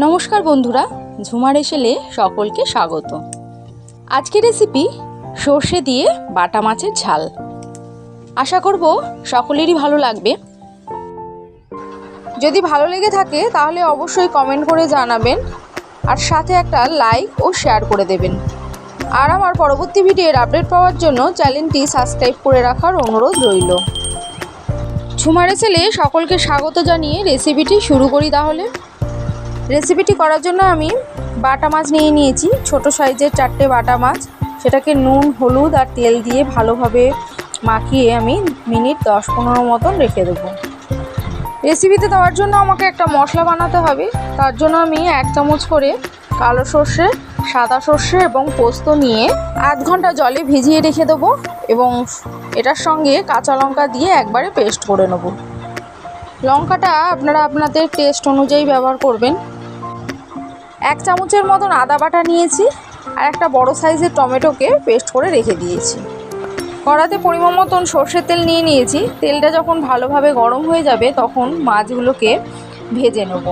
নমস্কার বন্ধুরা, ঝুমার এসেলে সকলকে স্বাগত। আজকের রেসিপি সর্ষে দিয়ে বাটা মাছের ঝাল। আশা করব সকলেরই ভালো লাগবে। যদি ভালো লেগে থাকে তাহলে অবশ্যই কমেন্ট করে জানাবেন, আর সাথে একটা লাইক ও শেয়ার করে দেবেন। আর আমার পরবর্তী ভিডিওর আপডেট পাওয়ার জন্য চ্যানেলটি সাবস্ক্রাইব করে রাখার অনুরোধ রইল। ঝুমার এসেলে সকলকে স্বাগত জানিয়ে রেসিপিটি শুরু করি। তাহলে রেসিপিটি করার জন্য আমি বাটা মাছ নিয়ে নিয়েছি, ছোট সাইজের 4টে বাটা মাছ। সেটাকে নুন, হলুদ আর তেল দিয়ে ভালোভাবে মাখিয়ে আমি মিনিট 10-15 মতন রেখে দেবো। রেসিপিতে দেওয়ার জন্য আমাকে একটা মশলা বানাতে হবে। তার জন্য আমি 1 চামচ করে কালো সর্ষে, সাদা সর্ষে এবং পোস্ত নিয়ে আধ ঘন্টা জলে ভিজিয়ে রেখে দেবো এবং এটার সঙ্গে কাঁচা লঙ্কা দিয়ে একবারে পেস্ট করে নেব। লঙ্কাটা আপনারা আপনাদের টেস্ট অনুযায়ী ব্যবহার করবেন। 1 চামচের মতন আদা বাটা নিয়েছি আর একটা বড় সাইজের টমেটোকে পেস্ট করে রেখে দিয়েছি। কড়াতে পরিমাণ মতন সর্ষের তেল নিয়ে নিয়েছি। তেলটা যখন ভালোভাবে গরম হয়ে যাবে তখন মাছগুলোকে ভেজে নেব।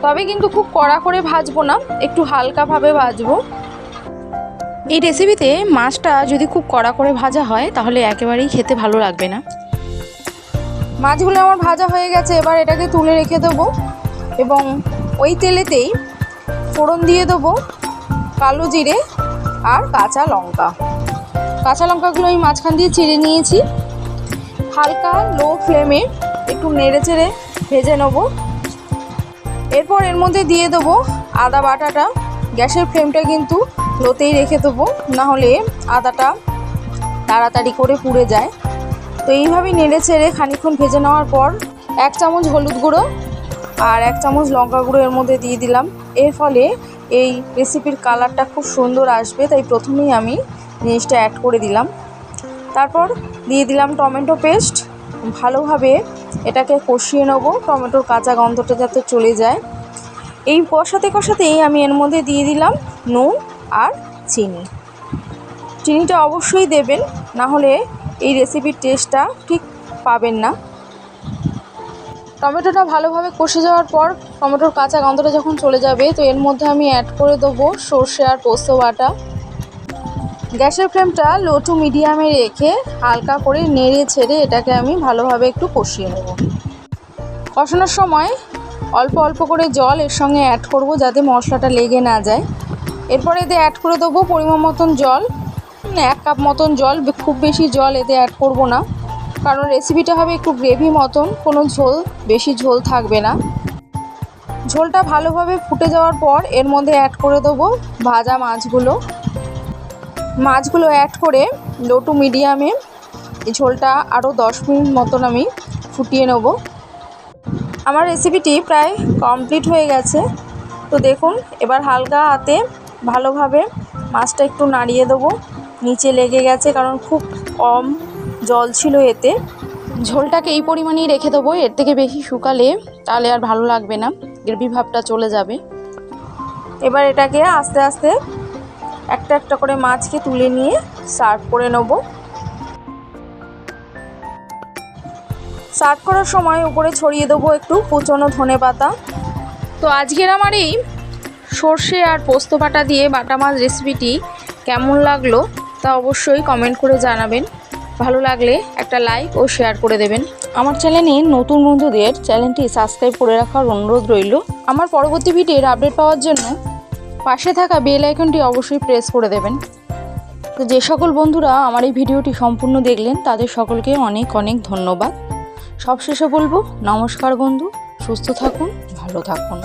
তবে কিন্তু খুব কড়া করে ভাজবো না, একটু হালকাভাবে ভাজবো। এই রেসিপিতে মাছটা যদি খুব কড়া করে ভাজা হয় তাহলে একেবারেই খেতে ভালো লাগবে না। মাছগুলো আমার ভাজা হয়ে গেছে, এবার এটাকে তুলে রেখে দেবো এবং ওই তেলেতেই ফোড়ন দিয়ে দেবো কালো জিরে আর কাঁচা লঙ্কা। কাঁচা লঙ্কাগুলো আমি মাঝখান দিয়ে চিড়ে নিয়েছি। হালকা লো ফ্লেমে একটু নেড়ে চেড়ে ভেজে নেব। এরপর এর মধ্যে দিয়ে দেবো আদা বাটাটা। গ্যাসের ফ্লেমটা কিন্তু লোতেই রেখে দেবো, নাহলে আদাটা তাড়াতাড়ি করে পুড়ে যায়। তো এইভাবেই নেড়ে চেড়ে খানিকক্ষণ ভেজে নেওয়ার পর 1 চামচ হলুদ গুঁড়ো আর 1 চামচ লঙ্কা গুঁড়ো এর মধ্যে দিয়ে দিলাম। এর ফলে এই রেসিপির কালারটা খুব সুন্দর আসবে, তাই প্রথমেই আমি জিনিসটা অ্যাড করে দিলাম। তারপর দিয়ে দিলাম টমেটো পেস্ট। ভালোভাবে এটাকে কষিয়ে নেব, টমেটোর কাঁচা গন্ধটা যাতে চলে যায়। এই কষাতেই আমি এর মধ্যে দিয়ে দিলাম নুন আর চিনি। চিনিটা অবশ্যই দেবেন, না হলে এই রেসিপির টেস্টটা ঠিক পাবেন না। টমেটোটা ভালোভাবে কষে যাওয়ার পর টমেটোর কাঁচা গন্ধটা যখন চলে যাবে তো এর মধ্যে আমি অ্যাড করে দেবো সর্ষে আর পোস্ত বাটা। গ্যাসের ফ্লেমটা লো টু মিডিয়ামে রেখে হালকা করে নেড়ে ছেড়ে এটাকে আমি ভালোভাবে একটু কষিয়ে নেব। কষানোর সময় অল্প অল্প করে জল এর সঙ্গে অ্যাড করব যাতে মশলাটা লেগে না যায়। এরপর এতে অ্যাড করে দেবো পরিমাণ মতন জল, 1 কাপ মতন জল। খুব বেশি জল এতে অ্যাড করব না, কারণ রেসিপিটা হবে একটু গ্রেভি মতন, কোনো বেশি ঝোল থাকবে না। ঝোলটা ভালোভাবে ফুটে যাওয়ার পর এর মধ্যে অ্যাড করে দেবো ভাজা মাছগুলো অ্যাড করে লো টু মিডিয়ামে এই ঝোলটা আরও 10 মিনিট মতন আমি ফুটিয়ে নেব। আমার রেসিপিটি প্রায় কমপ্লিট হয়ে গেছে। তো দেখুন, এবার হালকা হাতে ভালোভাবে মাছটা একটু নাড়িয়ে দেবো। নিচে লেগে গেছে কারণ খুব কম জল ছিল এতে। ঝোলটাকে এই পরিমাণেই রেখে দেবো, এর থেকে বেশি শুকালে তাহলে আর ভালো লাগবে না, গ্রেভি ভাবটা চলে যাবে। এবার এটাকে আস্তে আস্তে একটা একটা করে মাছকে তুলে নিয়ে সার্ভ করে নেব। সার্ভ করার সময় উপরে ছড়িয়ে দেবো একটু কুচনো ধনেপাতা। তো আজকের আমার এই সর্ষে আর পোস্ত বাটা দিয়ে বাটা মাছ রেসিপিটি কেমন লাগলো তা অবশ্যই কমেন্ট করে জানাবেন। ভালো লাগলে একটা লাইক ও শেয়ার করে দেবেন। আমার চ্যানেলে নতুন বন্ধুদের চ্যানেলটি সাবস্ক্রাইব করে রাখার অনুরোধ রইল। আমার পরবর্তী ভিডিওর আপডেট পাওয়ার জন্য পাশে থাকা বেল আইকনটি অবশ্যই প্রেস করে দেবেন। তো যে সকল বন্ধুরা আমার এই ভিডিওটি সম্পূর্ণ দেখলেন তাদের সকলকে অনেক অনেক ধন্যবাদ। সবশেষে বলবো নমস্কার বন্ধু, সুস্থ থাকুন, ভালো থাকুন।